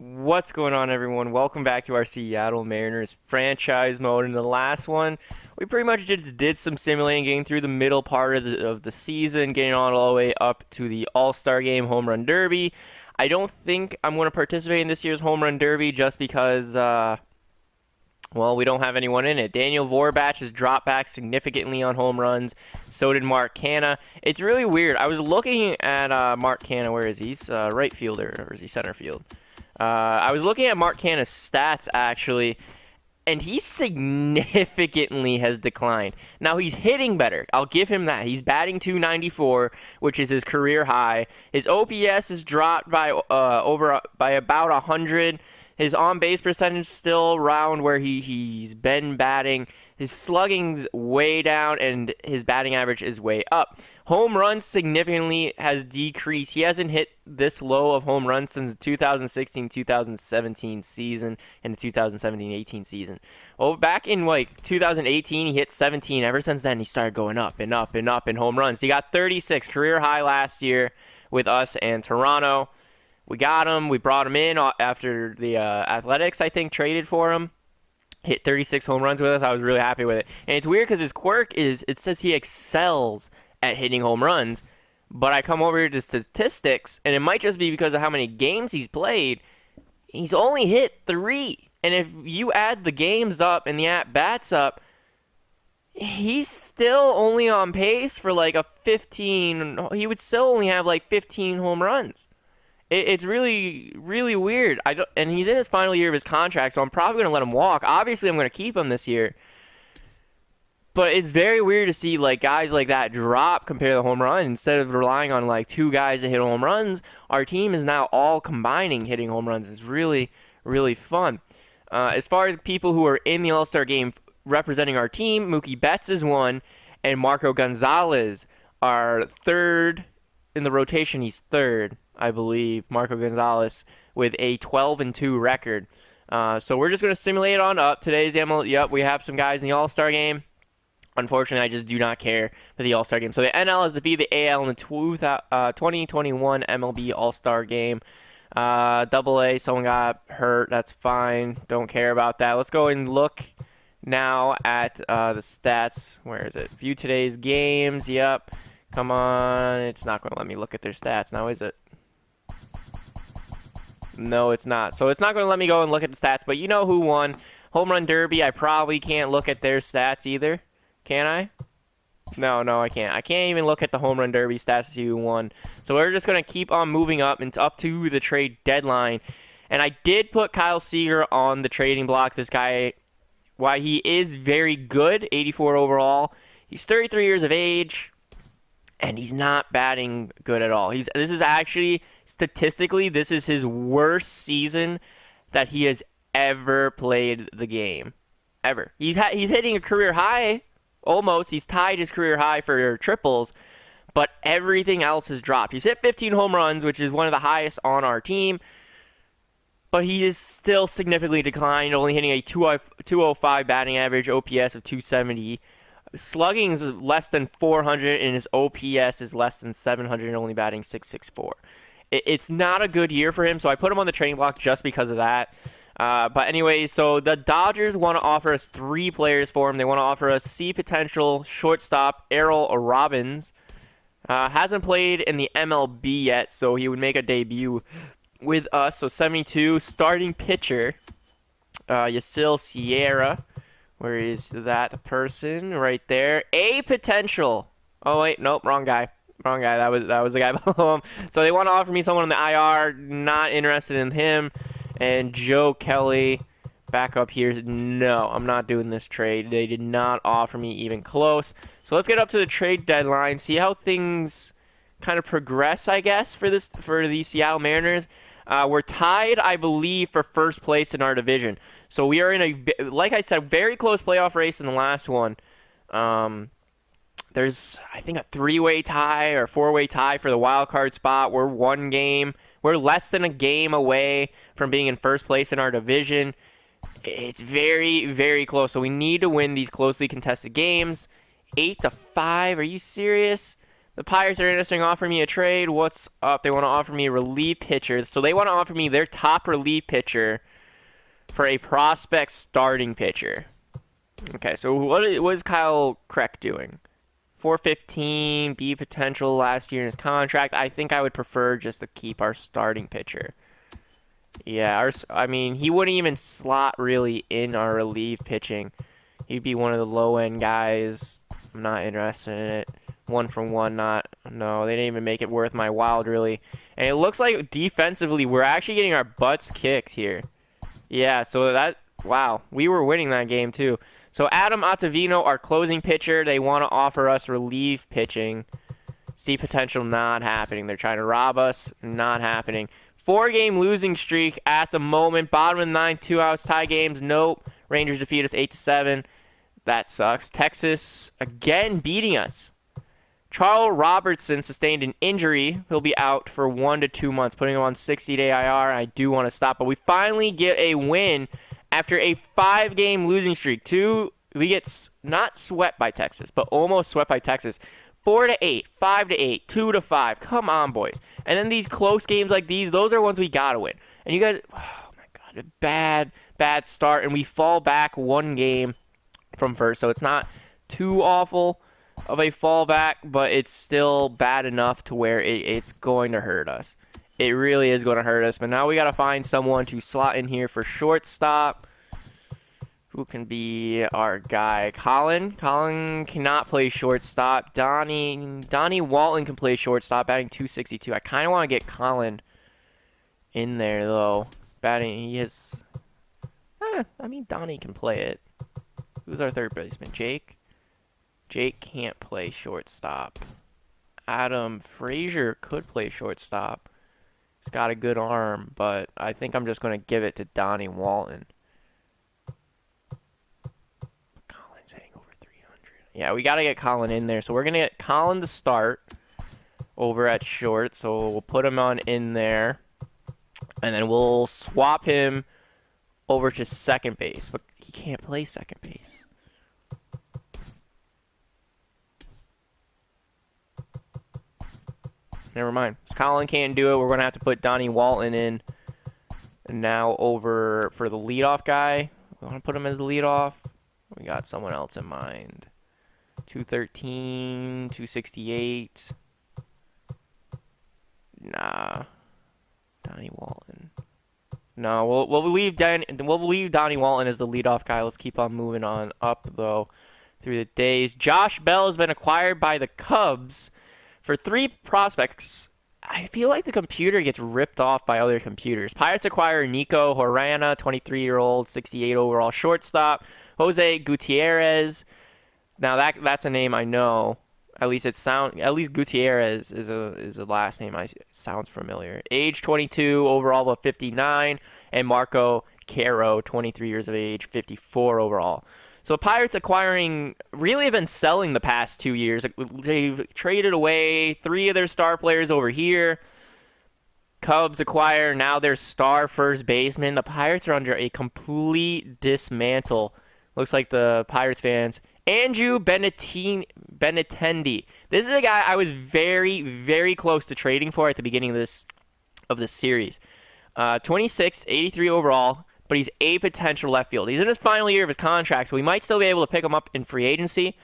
What's going on, everyone? Welcome back to our Seattle Mariners franchise mode. In the last one, we pretty much just did some simulating, getting through the middle part of the season, getting all the way up to the All-Star Game Home Run Derby. I don't think I'm going to participate in this year's Home Run Derby just because, well, we don't have anyone in it. Daniel Vorbach has dropped back significantly on home runs. So did Mark Canha. It's really weird. I was looking at Mark Canha. Where is he? He's right fielder, or is he center field? I was looking at Mark Canha's stats, actually, and he significantly has declined. Now, he's hitting better. I'll give him that. He's batting .294, which is his career high. His OPS has dropped by about 100. His on-base percentage still around where he's been batting. His slugging's way down, and his batting average is way up. Home runs significantly has decreased. He hasn't hit this low of home runs since the 2016-2017 season and the 2017-18 season. Well, back in like 2018, he hit 17. Ever since then, he started going up and up and up in home runs. He got 36, career high last year with us and Toronto. We got him. We brought him in after the Athletics, I think, traded for him. Hit 36 home runs with us. I was really happy with it. And it's weird because his quirk is, it says he excels at hitting home runs, but I come over here to statistics, and it might just be because of how many games he's played. He's only hit 3, and if you add the games up and the at-bats up, he's still only on pace for like a 15. He would still only have like 15 home runs. It's really, really weird. And he's in his final year of his contract, so I'm probably going to let him walk. Obviously, I'm going to keep him this year. But it's very weird to see like guys like that drop compared to the home run. Instead of relying on like 2 guys to hit home runs, our team is now all combining hitting home runs. It's really, really fun. As far as people who are in the All-Star game representing our team, Mookie Betts is one, and Marco Gonzalez are third in the rotation. He's third, I believe, Marco Gonzalez, with a 12-2 record. So we're just going to simulate it on up. Today's MLB. Yep, we have some guys in the All-Star game. Unfortunately, I just do not care for the All-Star game. So the NL has defeated the AL in the 2021 MLB All-Star game. Double A, someone got hurt. That's fine. Don't care about that. Let's go and look now at the stats. Where is it? View today's games. Yep. Come on. It's not going to let me look at their stats now, is it? No, it's not. So it's not going to let me go and look at the stats. But you know who won? Home Run Derby. I probably can't look at their stats either. Can I? No, I can't. I can't even look at the Home Run Derby stats to see who won. So we're just going to keep on moving up and up to the trade deadline. And I did put Kyle Seager on the trading block. This guy, while he is very good, 84 overall, he's 33 years of age, and he's not batting good at all. This is actually, statistically, this is his worst season that he has ever played the game. Ever. He's hitting a career high. Almost. He's tied his career high for triples, but everything else has dropped. He's hit 15 home runs, which is one of the highest on our team, but he is still significantly declined, only hitting a 205 batting average, OPS of 270. Slugging is less than 400, and his OPS is less than 700, and only batting 664. It's not a good year for him, so I put him on the trading block just because of that. But anyway, so the Dodgers want to offer us 3 players for him. They want to offer us C potential shortstop Errol Robbins. Hasn't played in the MLB yet, so he would make a debut with us. So 72, starting pitcher Yasiel Sierra. Where is that person? Right there. A potential. Oh wait, nope, wrong guy. Wrong guy. That was the guy below him. So they want to offer me someone on the IR. Not interested in him. And Joe Kelly back up here. No, I'm not doing this trade. They did not offer me even close. So let's get up to the trade deadline. See how things kind of progress, I guess, for the Seattle Mariners. We're tied, I believe, for first place in our division. So we are in a, like I said, very close playoff race in the last one. There's, I think, a 3-way tie or 4-way tie for the wild card spot. We're less than a game away from being in first place in our division. It's very, very close. So we need to win these closely contested games. 8-5. Are you serious? The Pirates are interested in offering me a trade. What's up? They want to offer me a relief pitcher. So they want to offer me their top relief pitcher for a prospect starting pitcher. Okay, so what is Kyle Kreck doing? 415, B potential last year in his contract. I think I would prefer just to keep our starting pitcher. Yeah, I mean, he wouldn't even slot really in our relief pitching. He'd be one of the low-end guys. I'm not interested in it. One from one, not. No, they didn't even make it worth my while, really. And it looks like defensively, we're actually getting our butts kicked here. Yeah, so that, wow, we were winning that game, too. So Adam Ottavino, our closing pitcher, they want to offer us relief pitching. See potential, not happening. They're trying to rob us, not happening. 4-game losing streak at the moment. Bottom of the ninth, 2 outs, tie games. Nope. Rangers defeat us 8-7. That sucks. Texas again beating us. Charles Robertson sustained an injury. He'll be out for 1 to 2 months, putting him on 60-day IR. I do want to stop, but we finally get a win after a 5-game losing streak. We get not swept by Texas, but almost swept by Texas. 4-8, 5-8, 2-5. Come on, boys. And then these close games like these, those are ones we gotta win. And you guys, oh my God, a bad start, and we fall back 1 game from first, so it's not too awful of a fallback, but it's still bad enough to where it's going to hurt us. It really is going to hurt us, but now we got to find someone to slot in here for shortstop. Who can be our guy? Colin cannot play shortstop. Donnie Walton can play shortstop, batting 262. I kind of want to get Colin in there, though. Batting, he is... I mean, Donnie can play it. Who's our third baseman? Jake? Jake can't play shortstop. Adam Frazier could play shortstop. He's got a good arm, but I think I'm just going to give it to Donnie Walton. Colin's hitting over 300. Yeah, we got to get Colin in there. So we're going to get Colin to start over at short. So we'll put him on in there. And then we'll swap him over to second base. But he can't play second base. Never mind. Colin can't do it. We're going to have to put Donnie Walton in. And now over for the leadoff guy. We want to put him as the leadoff. We got someone else in mind. 213, 268. Nah. Donnie Walton. No, we'll leave Donnie Walton as the leadoff guy. Let's keep on moving on up, though, through the days. Josh Bell has been acquired by the Cubs for 3 prospects. I feel like the computer gets ripped off by other computers. Pirates acquire Nico Horana, 23-year-old, 68 overall shortstop. Jose Gutierrez. Now that's a name I know. At least Gutierrez is a last name sounds familiar. Age 22, overall of 59, and Marco Caro, 23 years of age, 54 overall. So Pirates acquiring really have been selling the past 2 years. They've traded away 3 of their star players over here. Cubs acquire now their star first baseman. The Pirates are under a complete dismantle. Looks like the Pirates fans. Andrew Benintendi. This is a guy I was very, very close to trading for at the beginning of this series. 26, 83 overall. But he's a potential left field. He's in his final year of his contract, so we might still be able to pick him up in free agency,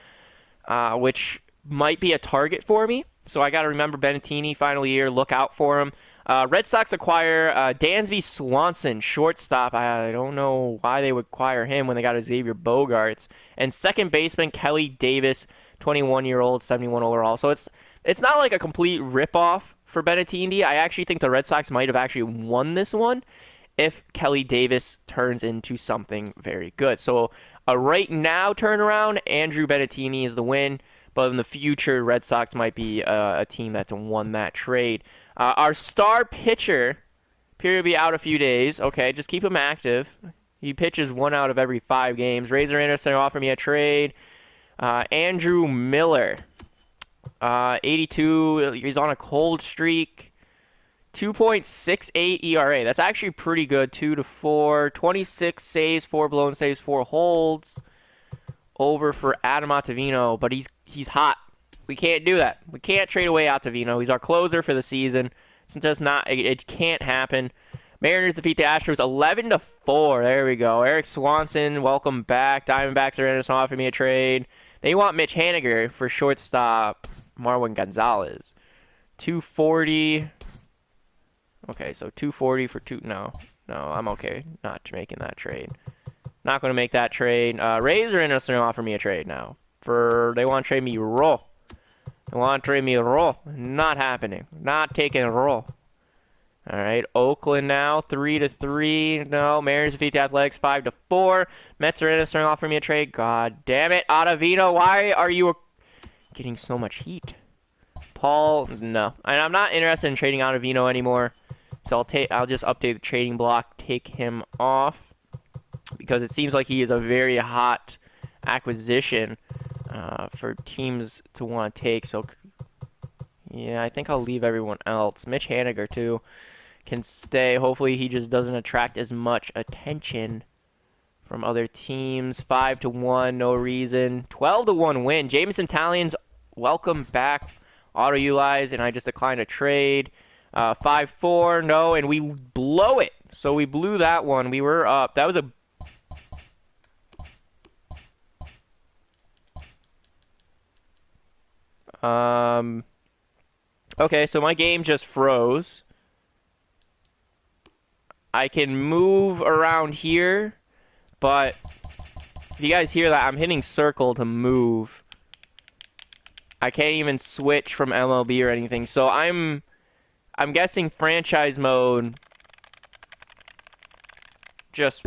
which might be a target for me. So I got to remember Benintendi, final year, look out for him. Red Sox acquire Dansby Swanson, shortstop. I don't know why they would acquire him when they got Xavier Bogaerts. And second baseman Kelly Davis, 21-year-old, 71 overall. So it's not like a complete ripoff for Benintendi. I actually think the Red Sox might have actually won this one if Kelly Davis turns into something very good. So a right now turnaround, Andrew Benintendi is the win. But in the future, Red Sox might be a team that's won that trade. Our star pitcher appears to be out a few days. Okay, just keep him active. He pitches 1 out of every 5 games. Razor Anderson offered me a trade. Andrew Miller, 82. He's on a cold streak. 2.68 ERA. That's actually pretty good. 2-4. 26 saves, 4 blown saves, 4 holds. Over for Adam Ottavino, but he's hot. We can't do that. We can't trade away Ottavino. He's our closer for the season. Since that's not, it can't happen. Mariners defeat the Astros 11-4. There we go. Eric Swanson, welcome back. Diamondbacks are interested in offering me a trade. They want Mitch Haniger for shortstop Marwin Gonzalez. 240. Okay, so 240 for two. No, I'm okay not making that trade. Not going to make that trade. Rays are interested in offering me a trade now. They want to trade me raw. They want to trade me raw. Not happening. Not taking a roll. All right, Oakland now 3-3. No, Mariners defeat the Athletics 5-4. Mets are interested in offering me a trade. God damn it, Ottavino, why are you getting so much heat? Paul, no, and I'm not interested in trading Ottavino anymore. So I'll just update the trading block, take him off, because it seems like he is a very hot acquisition for teams to want to take. So yeah, I think I'll leave everyone else. Mitch Haniger too can stay. Hopefully he just doesn't attract as much attention from other teams. 5-1, no reason. 12-1 win. Jameson Talions, welcome back. Auto-utilize, and I just declined a trade. 5-4, no, and we blow it. So we blew that one. We were up. That was a... Okay, so my game just froze. I can move around here, but if you guys hear that, I'm hitting circle to move. I can't even switch from MLB or anything. So I'm guessing franchise mode just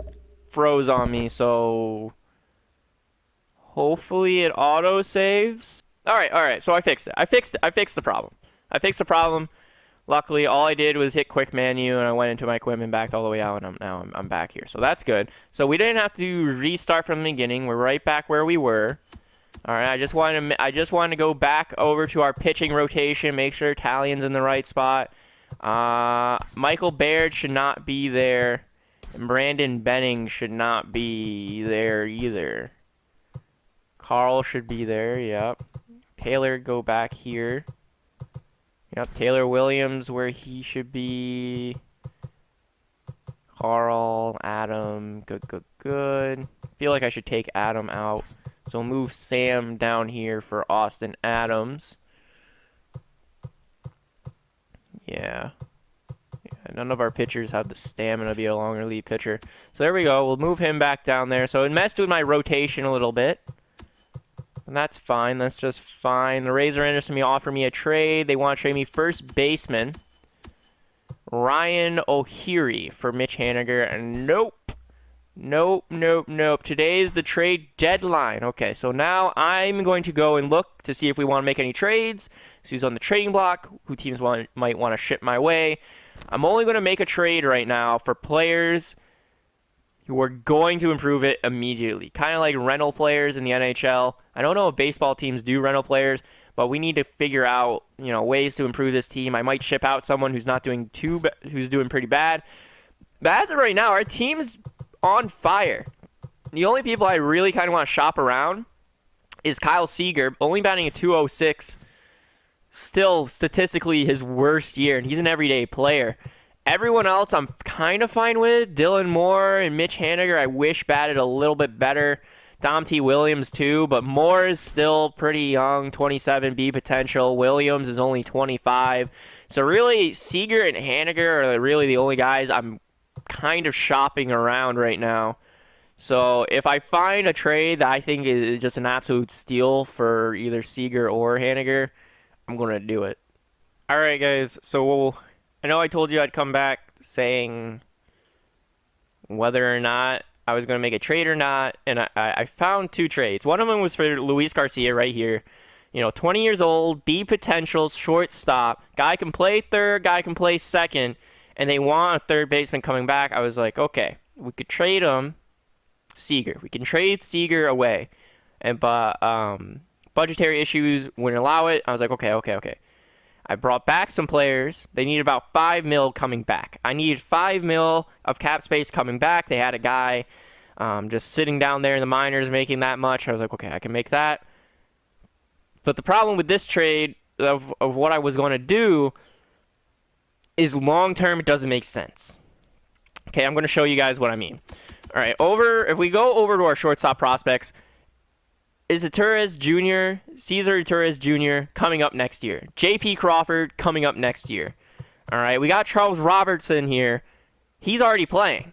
froze on me, so hopefully it auto saves. All right. So I fixed it. I fixed the problem. Luckily, all I did was hit quick menu, and I went into my equipment, backed all the way out, and I'm back here. So that's good. So we didn't have to restart from the beginning. We're right back where we were. All right. I just wanted to go back over to our pitching rotation, make sure Talian's in the right spot. Michael Baird should not be there, and Brandon Benning should not be there either. Carl should be there. Yep. Taylor, go back here. Yep, Taylor Williams where he should be. Carl, Adam, good. I feel like I should take Adam out. So move Sam down here for Austin Adams. Yeah, none of our pitchers have the stamina to be a long relief pitcher. So there we go. We'll move him back down there. So it messed with my rotation a little bit. And that's fine. That's just fine. The Rays are interested in me, offer me a trade. They want to trade me first baseman Ryan O'Heary for Mitch Haniger. And nope. Today is the trade deadline. Okay, so now I'm going to go and look to see if we want to make any trades. So who's on the trading block? Who teams might want to ship my way? I'm only going to make a trade right now for players who are going to improve it immediately. Kind of like rental players in the NHL. I don't know if baseball teams do rental players, but we need to figure out, ways to improve this team. I might ship out someone who's not doing who's doing pretty bad. But as of right now, our team's on fire. The only people I really kind of want to shop around is Kyle Seager, only batting a 206. Still, statistically, his worst year, and he's an everyday player. Everyone else I'm kind of fine with. Dylan Moore and Mitch Haniger, I wish batted a little bit better. Dom T. Williams, too, but Moore is still pretty young, 27 B potential. Williams is only 25. So really, Seager and Haniger are really the only guys I'm kind of shopping around right now. So if I find a trade that I think is just an absolute steal for either Seager or Haniger, I'm going to do it. All right, guys, so I know I told you I'd come back saying whether or not I was going to make a trade or not, and I found two trades. One of them was for Luis Garcia right here. 20 years old, B potential, shortstop. Guy can play third, guy can play second, and they want a third baseman coming back. I was like, okay, we could trade him, Seager. We can trade Seager away, but budgetary issues wouldn't allow it. I was like, okay. I brought back some players. They need about $5 million coming back. I needed $5 million of cap space coming back. They had a guy just sitting down there in the minors making that much. I was like, okay, I can make that. But the problem with this trade of what I was going to do is long term it doesn't make sense. Okay, I'm going to show you guys what I mean. All right, if we go over to our shortstop prospects, is Torres Jr., Cesar Torres Jr. coming up next year. J.P. Crawford coming up next year. All right, we got Charles Robertson here. He's already playing.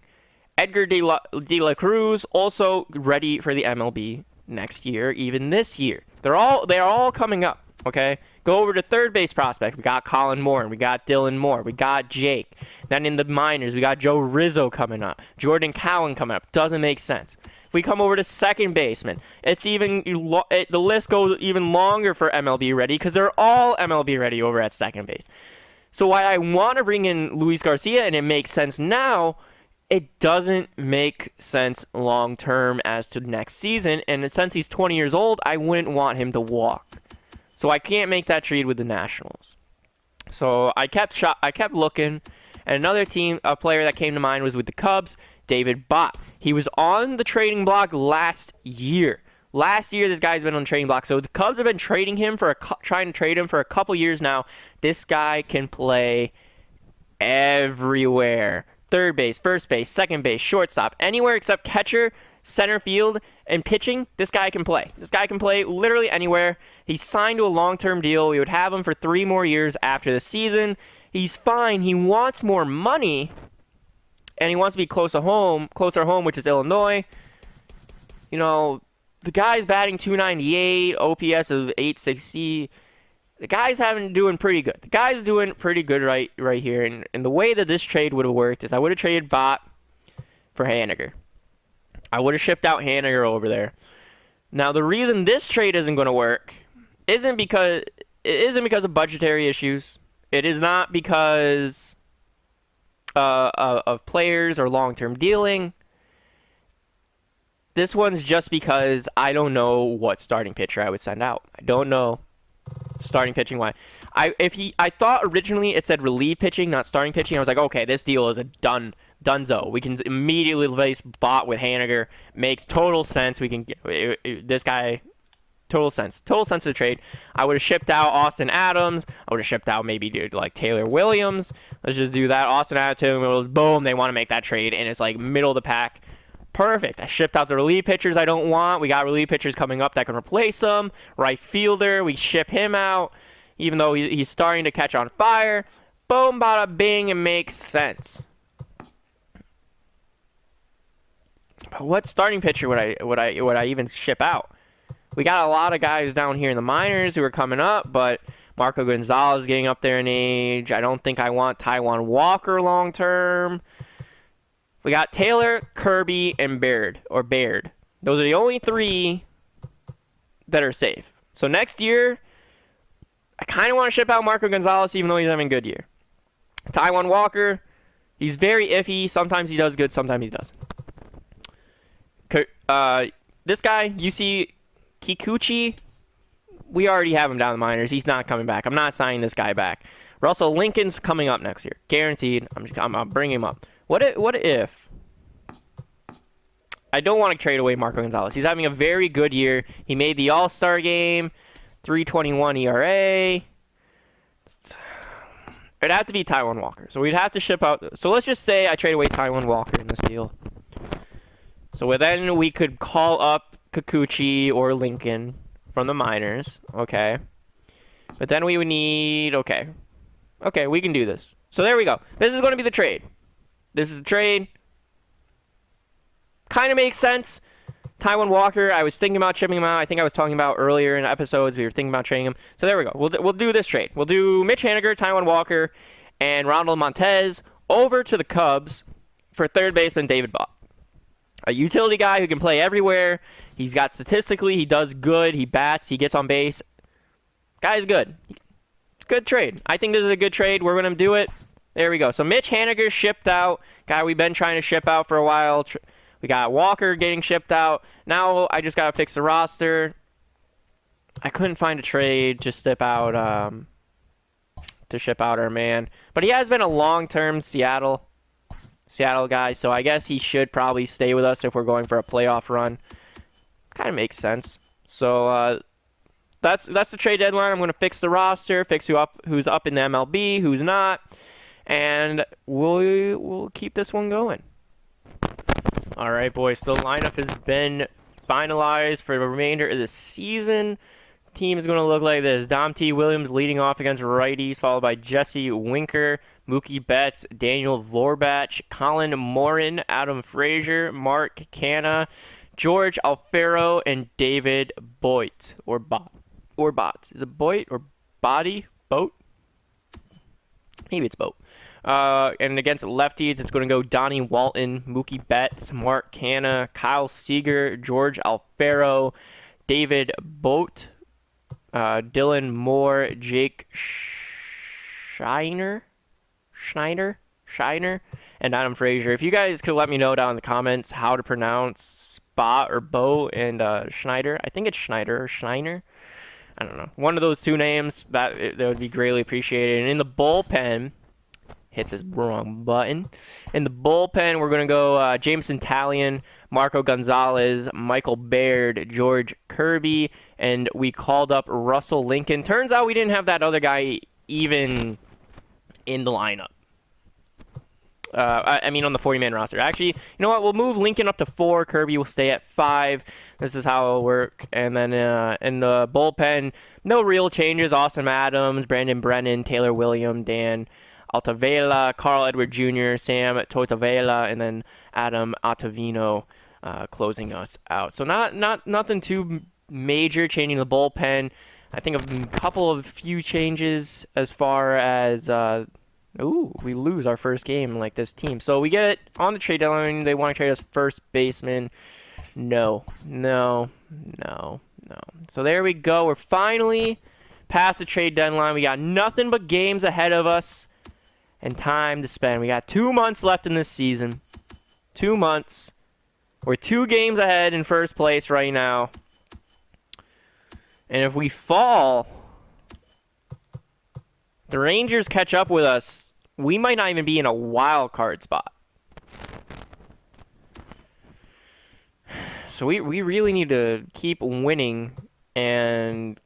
Edgar de la Cruz also ready for the MLB next year, even this year. They're all coming up, okay? Go over to third base prospect. We got Colin Moore, we got Dylan Moore, we got Jake. Then in the minors, we got Joe Rizzo coming up. Jordan Cowan coming up. Doesn't make sense. If we come over to second baseman, the list goes even longer for MLB ready because they're all MLB ready over at second base. So why I want to bring in Luis Garcia, and it makes sense now, it doesn't make sense long term as to next season. And since he's 20 years old, I wouldn't want him to walk. So I can't make that trade with the Nationals. So I kept looking, and another a player that came to mind was with the Cubs, David Bott. He was on the trading block last year. Last year, this guy's been on the trading block. So the Cubs have been trying to trade him for a couple years now. This guy can play everywhere. Third base, first base, second base, shortstop, anywhere except catcher, center field, and pitching, this guy can play. This guy can play literally anywhere. He's signed to a long-term deal. We would have him for 3 more years after the season. He's fine. He wants more money, and he wants to be closer home, which is Illinois. You know, the guy's batting .298, OPS of .860. The guy's doing pretty good. The guy's doing pretty good right here. And the way that this trade would have worked is I would have traded Bott for Haniger. I would have shipped out Haniger over there. Now, the reason this trade isn't going to work isn't because of budgetary issues. It is not because of players or long-term dealing. This one's just because I don't know what starting pitcher I would send out. I don't know. Starting pitching, why? I thought originally it said relief pitching, not starting pitching. I was like, okay, this deal is a donezo. We can immediately replace Bott with Haniger. Makes total sense. We can get this guy. Total sense of the trade. I would have shipped out Austin Adams. I would have shipped out maybe like Taylor Williams. Let's just do that. Austin Adams, boom, they want to make that trade, and it's like middle of the pack. Perfect. I shipped out the relief pitchers I don't want. We got relief pitchers coming up that can replace them. Right fielder, we ship him out, even though he's starting to catch on fire. Boom, bada bing, it makes sense. But what starting pitcher would I even ship out? We got a lot of guys down here in the minors who are coming up, but Marco Gonzalez getting up there in age. I don't think I want Taijuan Walker long term. We got Taylor, Kirby, and Baird. Those are the only 3 that are safe. So next year, I kind of want to ship out Marco Gonzalez, even though he's having a good year. Taijuan Walker, he's very iffy. Sometimes he does good, sometimes he doesn't. This guy, UC Kikuchi, we already have him down in the minors. He's not coming back. I'm not signing this guy back. Russell Lincoln's coming up next year. Guaranteed. I'm bringing him up. What if I don't want to trade away Marco Gonzalez? He's having a very good year. He made the All-Star game, 3.21 ERA. It'd have to be Taijuan Walker. So we'd have to ship out. So let's just say I trade away Taijuan Walker in this deal. So then we could call up Kikuchi or Lincoln from the minors. Okay. But then we would need. Okay, we can do this. So there we go. This is going to be the trade. This is the trade. Kind of makes sense. Taijuan Walker, I was thinking about shipping him out. I think I was talking about earlier in episodes. We were thinking about trading him. So there we go. We'll do this trade. We'll do Mitch Haniger, Taijuan Walker, and Ronald Montez over to the Cubs for third baseman David Bott. A utility guy who can play everywhere. He's got statistically, he does good. He bats. He gets on base. Guy's good. It's a good trade. I think this is a good trade. We're going to do it. There we go. So Mitch Haniger shipped out. Guy we've been trying to ship out for a while. We got Walker getting shipped out. Now I just got to fix the roster. I couldn't find a trade to ship out our man. But he has been a long-term Seattle guy, so I guess he should probably stay with us if we're going for a playoff run. Kind of makes sense. So that's the trade deadline. I'm going to fix the roster, fix who's up in the MLB, who's not, and we'll keep this one going. All right, boys. The lineup has been finalized for the remainder of the season. Team is going to look like this. Dom T. Williams leading off against righties, followed by Jesse Winker, Mookie Betts, Daniel Vorbach, Colin Morin, Adam Frazier, Mark Canha, George Alfaro, and David Boit. Or Bot. Is it Boit or Body? Boat? Maybe it's Boat. And against lefties, it's going to go Donnie Walton, Mookie Betts, Mark Canha, Kyle Seager, George Alfaro, David Boat, Dylan Moore, Jake Schneider, and Adam Frazier. If you guys could let me know down in the comments how to pronounce Bot or Bo and Schneider. I think it's Schneider or Schneider. I don't know. One of those two names, that would be greatly appreciated. And in the bullpen, hit this wrong button. In the bullpen, we're going to go Jameson Talion, Marco Gonzalez, Michael Baird, George Kirby, and we called up Russell Lincoln. Turns out we didn't have that other guy even in the lineup. I mean, on the 40-man roster. Actually, you know what? We'll move Lincoln up to 4. Kirby will stay at 5. This is how it'll work. And then in the bullpen, no real changes. Austin Adams, Brandon Brennan, Taylor William, Dan Altavela, Carl Edward Jr., Sam Tortavela, and then Adam Ottavino closing us out. So nothing too major changing the bullpen. I think a few changes as far as we lose our first game like this team. So we get on the trade deadline. They want to trade us first baseman. No. So there we go. We're finally past the trade deadline. We got nothing but games ahead of us and time to spend. We got 2 months left in this season. 2 months. We're 2 games ahead in first place right now. And if we fall, the Rangers catch up with us, we might not even be in a wild card spot. So we really need to keep winning and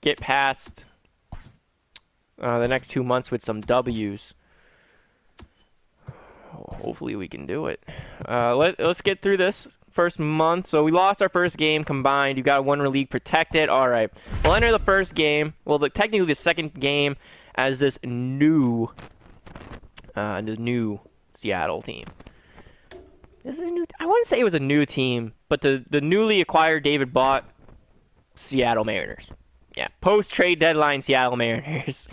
get past the next 2 months with some W's. Hopefully we can do it. Let's get through this first month. So we lost our first game combined. You got 1 league protected. All right. We'll enter the first game. Well, technically the second game as this new Seattle team. Is it a new? I wouldn't say it was a new team, but the newly acquired David Bott Seattle Mariners. Yeah, post-trade deadline Seattle Mariners.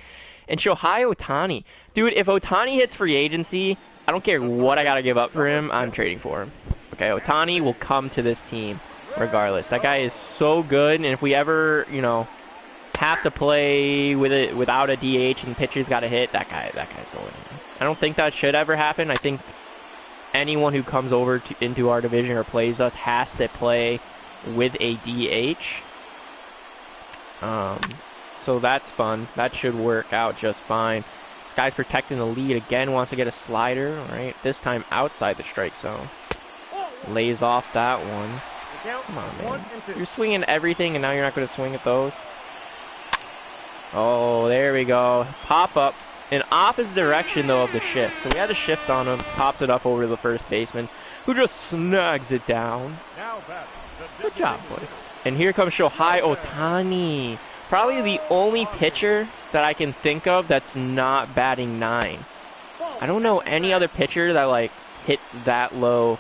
And Shohei Ohtani. Dude, if Ohtani hits free agency, I don't care what I got to give up for him, I'm trading for him. Okay, Ohtani will come to this team regardless. That guy is so good, and if we ever, have to play with it without a DH and pitcher's got to hit, that guy's going in. I don't think that should ever happen. I think anyone who comes over into our division or plays us has to play with a DH. So that's fun. That should work out just fine. This guy's protecting the lead again, wants to get a slider. All right, this time outside the strike zone. Lays off that one. Come on, man. You're swinging everything, and now you're not going to swing at those. Oh, there we go. Pop up. In opposite direction, though, of the shift. So we had a shift on him. Pops it up over to the first baseman, who just snags it down. Good job, buddy. And here comes Shohei Ohtani. Probably the only pitcher that I can think of that's not batting 9. I don't know any other pitcher that, hits that low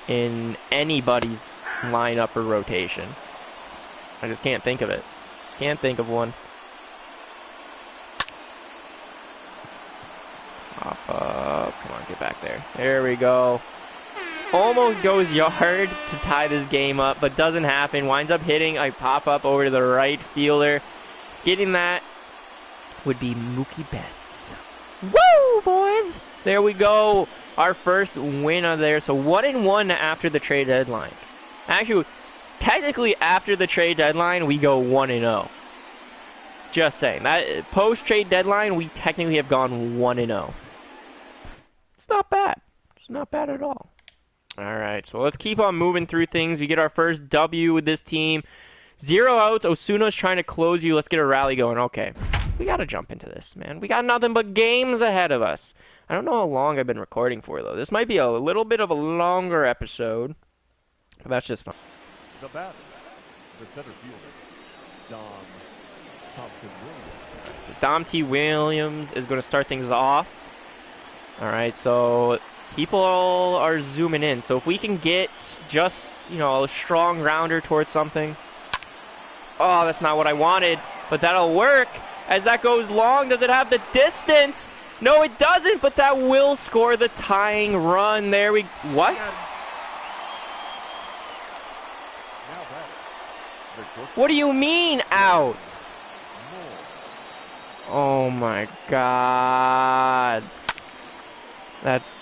in anybody's lineup or rotation. I just can't think of it. Can't think of one. Pop up. Come on, get back there. There we go. Almost goes yard to tie this game up, but doesn't happen. Winds up hitting a pop-up over to the right fielder. Getting that would be Mookie Betts. Woo, boys! There we go. Our first win of there. So 1-1 after the trade deadline. Actually, technically after the trade deadline, we go 1-0. Just saying. That post-trade deadline, we technically have gone 1-0. It's not bad. It's not bad at all. All right, so let's keep on moving through things. We get our first W with this team. 0 outs. Osuna's trying to close you. Let's get a rally going. Okay. We got to jump into this, man. We got nothing but games ahead of us. I don't know how long I've been recording for, though. This might be a little bit of a longer episode. But that's just fun. The batter, the center fielder, Dom Thompson Williams. Right, so Dom T. Williams is going to start things off. All right, so people are zooming in. So if we can get just, you know, a strong rounder towards something. Oh, that's not what I wanted, but that'll work. As that goes long, does it have the distance? No, it doesn't, but that will score the tying run. There we... What? What do you mean, out? Oh, my God. That's...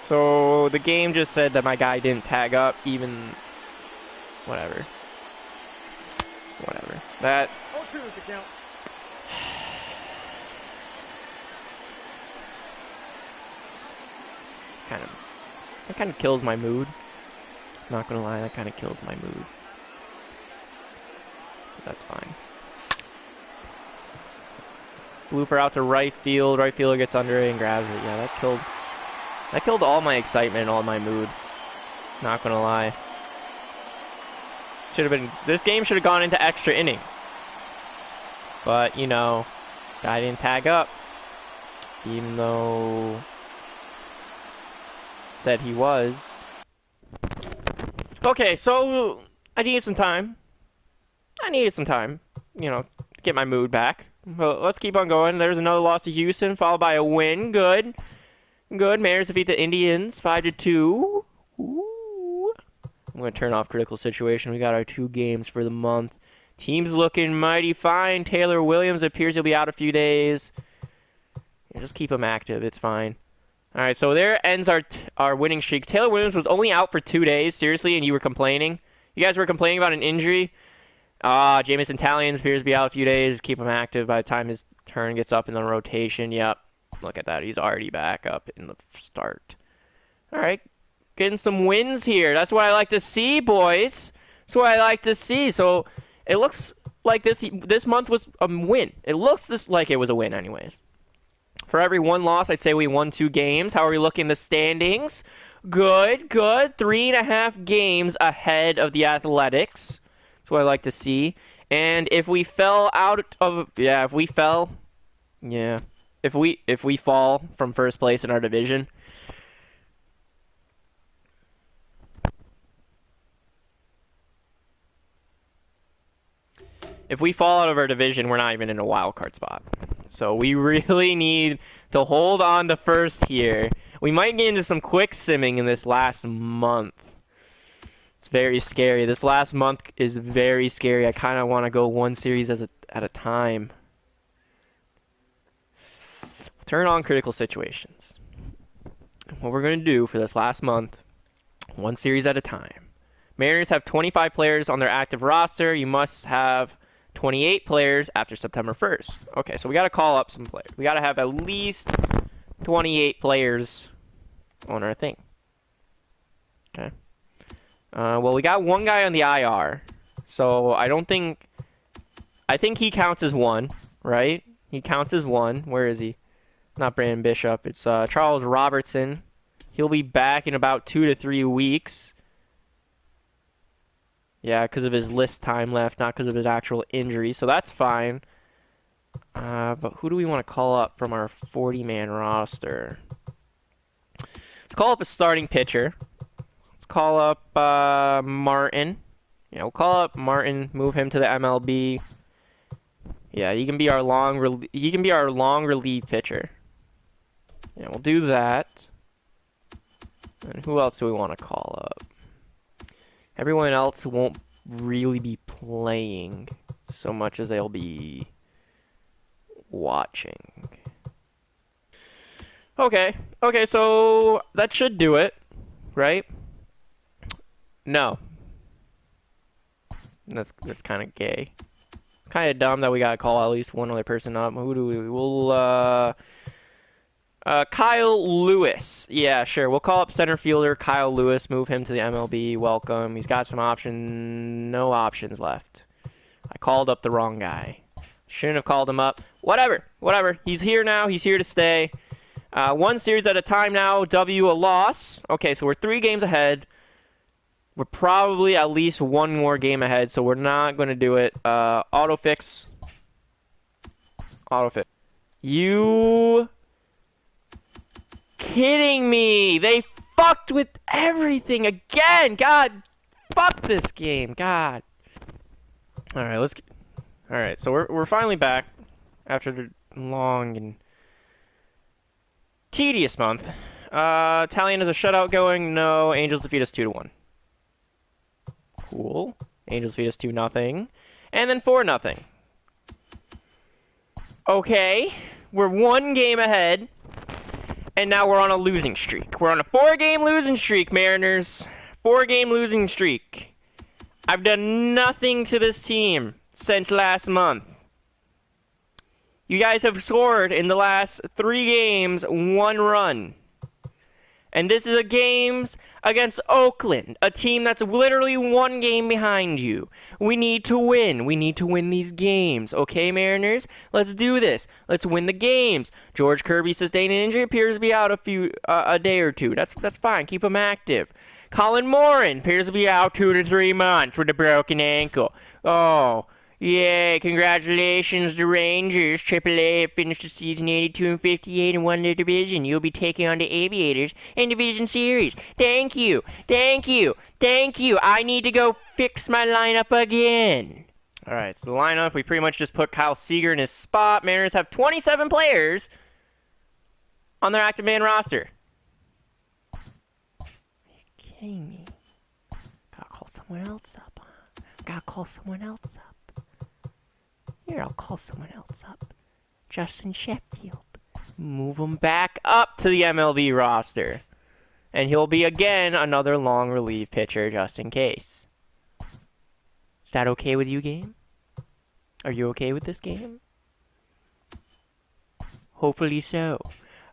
So, the game just said that my guy didn't tag up, even... Whatever. Whatever. That... That kind of kills my mood. Not gonna lie, that kind of kills my mood. But that's fine. Blooper out to right field. Right fielder gets under it and grabs it. Yeah, that killed all my excitement, all my mood. Not gonna lie. This game should have gone into extra innings. But, you know, guy didn't tag up. Even though said he was. Okay, so I needed some time. You know, to get my mood back. Well, let's keep on going. There's another loss to Houston, followed by a win. Good. Mariners defeat the Indians 5-2. Ooh. I'm going to turn off critical situation. We got our 2 games for the month. Team's looking mighty fine. Taylor Williams appears he'll be out a few days. Yeah, just keep him active. It's fine. All right, so there ends our winning streak. Taylor Williams was only out for 2 days, seriously, and you were complaining? You guys were complaining about an injury? Jamison Talions appears to be out a few days. Keep him active by the time his turn gets up in the rotation. Yep, look at that. He's already back up in the start. All right, getting some wins here. That's what I like to see, boys. That's what I like to see. So it looks like this month was a win. It looks like it was a win anyways. For every 1 loss, I'd say we won 2 games. How are we looking in the standings? Good. 3.5 games ahead of the Athletics. That's what I like to see. And if we fell out of... Yeah, if we fell... Yeah. If we fall from first place in our division... If we fall out of our division, we're not even in a wild card spot. So we really need to hold on to first here. We might get into some quick simming in this last month. It's very scary. This last month is very scary. I kind of want to go 1 series at a time. Turn on critical situations. What we're going to do for this last month, 1 series at a time. Mariners have 25 players on their active roster. You must have 28 players after September 1st. Okay, so we got to call up some players. We got to have at least 28 players on our thing. Okay. Well, we got 1 guy on the IR. So I think he counts as 1, right? He counts as 1. Where is he? Not Brandon Bishop. It's Charles Robertson. He'll be back in about 2 to 3 weeks. Yeah, because of his list time left, not because of his actual injury. So that's fine. But who do we want to call up from our 40-man roster? Let's call up a starting pitcher. Let's call up Martin. Yeah, we'll call up Martin. Move him to the MLB. Yeah, he can be our long relief pitcher. Yeah, we'll do that. And who else do we want to call up? Everyone else won't really be playing so much as they'll be watching. Okay, so that should do it, right? No. That's kind of gay. It's kind of dumb that we gotta call at least 1 other person up. Who do we? Kyle Lewis. Yeah, sure. We'll call up center fielder Kyle Lewis, move him to the MLB. Welcome. He's got some options. No options left. I called up the wrong guy. Shouldn't have called him up. Whatever. Whatever. He's here now. He's here to stay. One series at a time now. W, a loss. Okay, so we're 3 games ahead. We're probably at least 1 more game ahead, so we're not going to do it. Autofix. Autofix. You kidding me? They fucked with everything again. God, fuck this game. God. All right, let's. All right, so we're finally back after the long and tedious month. Italian has a shutout going. No, Angels defeat us 2-1. Cool. Angels defeat us 2-0, and then 4-0. Okay, we're 1 game ahead. And now we're on a losing streak. We're on a 4-game losing streak, Mariners. 4-game losing streak. I've done nothing to this team since last month. You guys have scored in the last 3 games 1 run. And this is a games against Oakland, a team that's literally 1 game behind you. We need to win. We need to win these games. Okay, Mariners? Let's do this. Let's win the games. George Kirby sustained an injury, appears to be out a day or 2. That's fine. Keep him active. Colin Moran appears to be out 2 to 3 months with a broken ankle. Oh, yay, congratulations, the Rangers. AAA have finished the season 82-58 and won their division. You'll be taking on the Aviators in Division Series. Thank you, thank you, thank you. I need to go fix my lineup again. All right, so the lineup, we pretty much just put Kyle Seager in his spot. Mariners have 27 players on their active man roster. Are you kidding me? Gotta call someone else up, huh? Gotta call someone else up. Here, I'll call someone else up. Justin Sheffield. Move him back up to the MLB roster. And he'll be, again, another long relief pitcher just in case. Is that okay with you, game? Are you okay with this game? Hopefully so.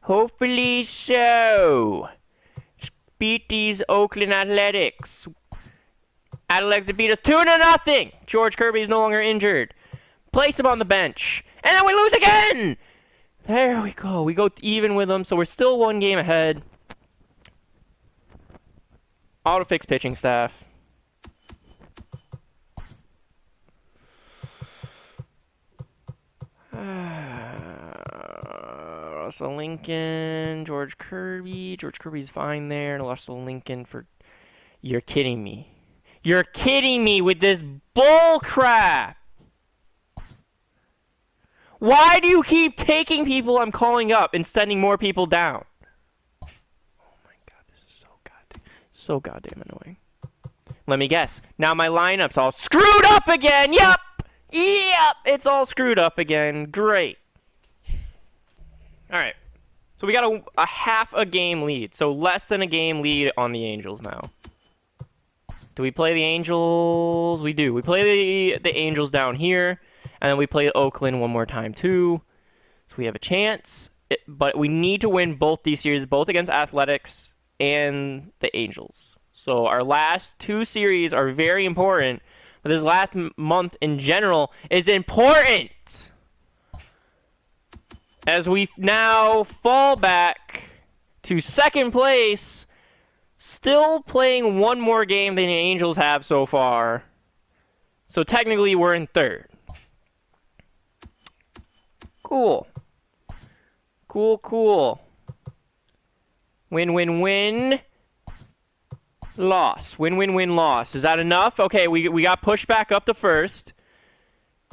Hopefully so. Beat these Oakland Athletics. Athletics beat us 2-0. George Kirby is no longer injured. Place him on the bench. And then we lose again! There we go. We go even with them, so we're still 1 game ahead. Autofix pitching staff. Russell Lincoln, George Kirby. George Kirby's fine there. Russell Lincoln for... You're kidding me. You're kidding me with this bull crap! Why do you keep taking people I'm calling up and sending more people down? Oh my god, this is so goddamn annoying. Let me guess. Now my lineup's all screwed up again! Yep! Yep! It's all screwed up again. Great. Alright. So we got a half a game lead. So less than a game lead on the Angels now. Do we play the Angels? We do. We play the Angels down here. And then we play Oakland 1 more time, too. So we have a chance. But we need to win both these series, both against Athletics and the Angels. So our last 2 series are very important. But this last month in general is important. As we now fall back to 2nd place. Still playing 1 more game than the Angels have so far. So technically we're in 3rd. Cool. Cool. Win, win, win. Loss. Win, win, win, loss. Is that enough? Okay, we got pushed back up to 1st.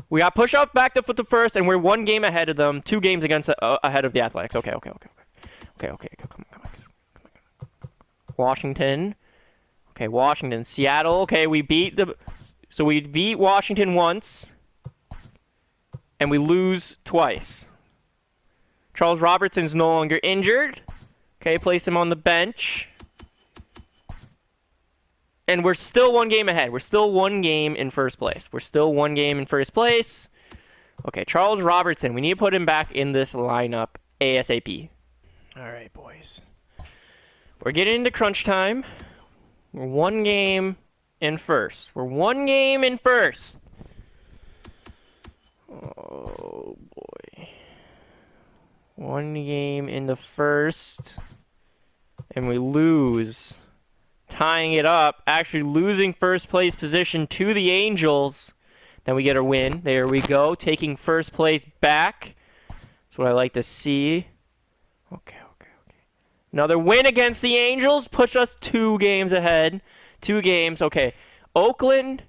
We got pushed up back to 1st, and we're 1 game ahead of them. 2 games against ahead of the Athletics. Okay. Come on. Washington. Okay, Washington. Seattle. Okay, we beat Washington once. And we lose twice. Charles Robertson's no longer injured. Okay, place him on the bench. And we're still 1 game ahead. We're still 1 game in 1st place. Okay, Charles Robertson. We need to put him back in this lineup ASAP. All right, boys. We're getting into crunch time. We're one game in first. We're one game in first. Oh, boy. One game in the first. And we lose. Tying it up. Actually losing first place position to the Angels. Then we get a win. There we go. Taking first place back. That's what I like to see. Okay. Another win against the Angels. Push us 2 games ahead. 2 games. Okay. Oakland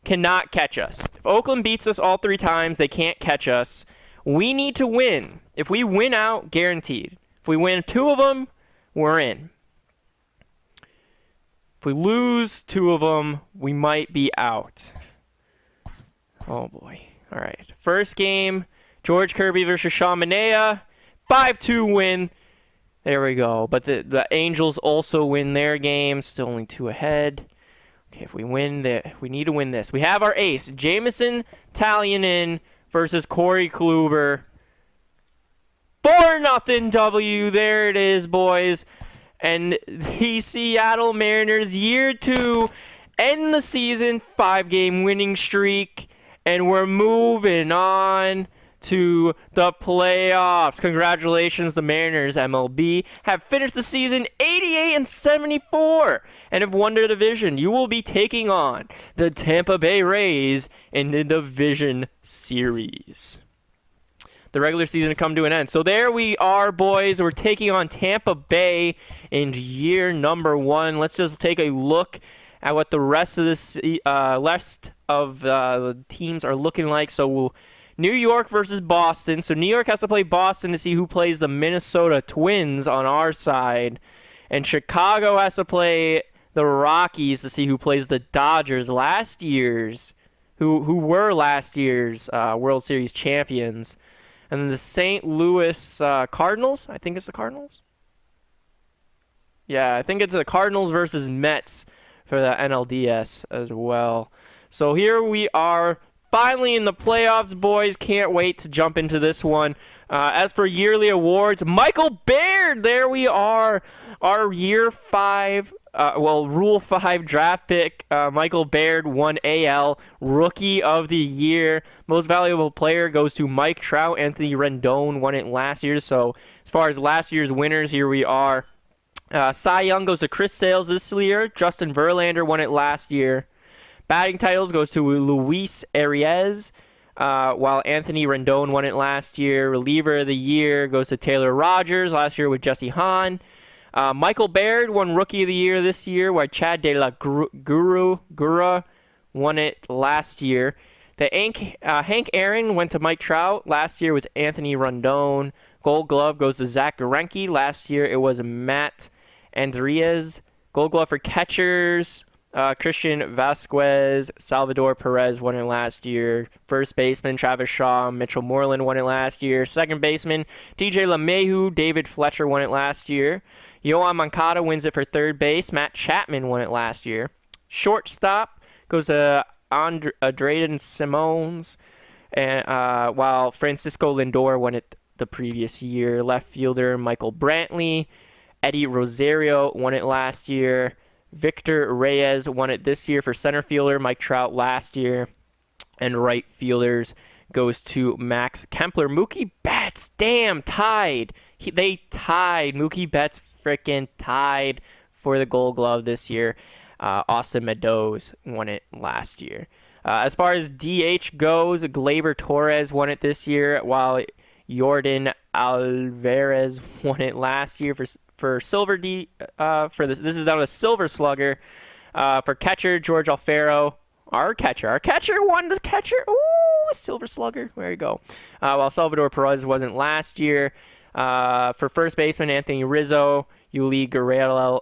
cannot catch us. If Oakland beats us all 3 times, they can't catch us. We need to win. If we win out, guaranteed. If we win 2 of them, we're in. If we lose 2 of them, we might be out. Oh, boy. All right. First game, George Kirby versus Sean Manaea. 5-2 win. There we go. But the Angels also win their game. Still only 2 ahead. Okay, if we win we need to win this. We have our ace, Jameson Talianin versus Corey Kluber. 4-0 W. There it is, boys. And the Seattle Mariners, year 2, end the season 5-game winning streak. And we're moving on to the playoffs. Congratulations, the Mariners, MLB, have finished the season 88-74 and have won their division. You will be taking on the Tampa Bay Rays in the division series. The regular season has come to an end. So there we are, boys. We're taking on Tampa Bay in year number 1. Let's just take a look at what the rest of the teams are looking like. So New York versus Boston. So New York has to play Boston to see who plays the Minnesota Twins on our side. And Chicago has to play the Rockies to see who plays the Dodgers, who were last year's World Series champions. And then the St. Louis Cardinals. I think it's the Cardinals. Yeah, I think it's the Cardinals versus Mets for the NLDS as well. So here we are, finally in the playoffs, boys. Can't wait to jump into this one. As for yearly awards, Michael Baird, there we are. Our year 5, Rule 5 draft pick, Michael Baird won AL Rookie of the Year. Most valuable player goes to Mike Trout. Anthony Rendon won it last year. So as far as last year's winners, here we are. Cy Young goes to Chris Sales this year. Justin Verlander won it last year. Batting titles goes to Luis Arias, while Anthony Rendon won it last year. Reliever of the year goes to Taylor Rogers, last year with Jesse Hahn. Michael Baird won Rookie of the Year this year, while Chad De La Gura won it last year. Hank Aaron went to Mike Trout. Last year was Anthony Rendon. Gold Glove goes to Zach Greinke. Last year it was Matt Andriez. Gold Glove for catchers. Christian Vasquez, Salvador Perez won it last year. First baseman, Travis Shaw, Mitchell Moreland won it last year. Second baseman, TJ LeMahieu, David Fletcher won it last year. Yoan Moncada wins it for third base. Matt Chapman won it last year. Shortstop goes to Andrelton Simmons, and while Francisco Lindor won it the previous year. Left fielder, Michael Brantley. Eddie Rosario won it last year. Victor Reyes won it this year for center fielder. Mike Trout last year. And right fielders goes to Max Kempler. Mookie Betts, damn, tied. They tied. Mookie Betts freaking tied for the Gold Glove this year. Austin Meadows won it last year. As far as DH goes, Gleyber Torres won it this year, while Jordan Alvarez won it last year for Silver for this. This is down to Silver Slugger. For catcher, George Alfaro. Our catcher won the catcher. Ooh, Silver Slugger. There you go. While Salvador Perez wasn't last year. For first baseman, Anthony Rizzo. Yuli Gurriel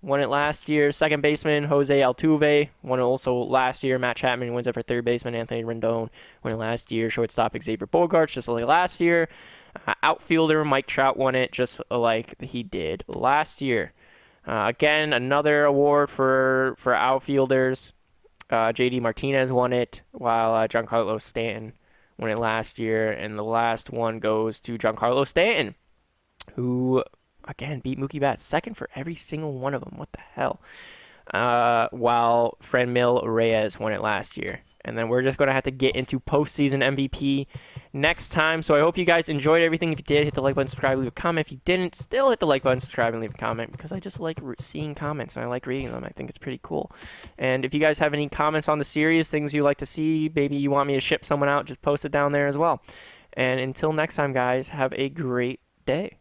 won it last year. Second baseman, Jose Altuve won it also last year. Matt Chapman wins it for third baseman. Anthony Rendon won it last year. Shortstop, Xavier Bogaerts, just like last year. Outfielder, Mike Trout won it just like he did last year. Again, another award for outfielders. J.D. Martinez won it, while Giancarlo Stanton won it last year. And the last one goes to Giancarlo Stanton. who, again, beat Mookie Betts. Second for every single one of them. What the hell? While Franmil Reyes won it last year. And then we're just going to have to get into postseason MVP next time. So I hope you guys enjoyed everything. If you did, hit the like button, subscribe, leave a comment. If you didn't, still hit the like button, subscribe, and leave a comment because I just like seeing comments and I like reading them. I think it's pretty cool. And if you guys have any comments on the series, things you like to see, maybe you want me to ship someone out, just post it down there as well. And until next time, guys, have a great day.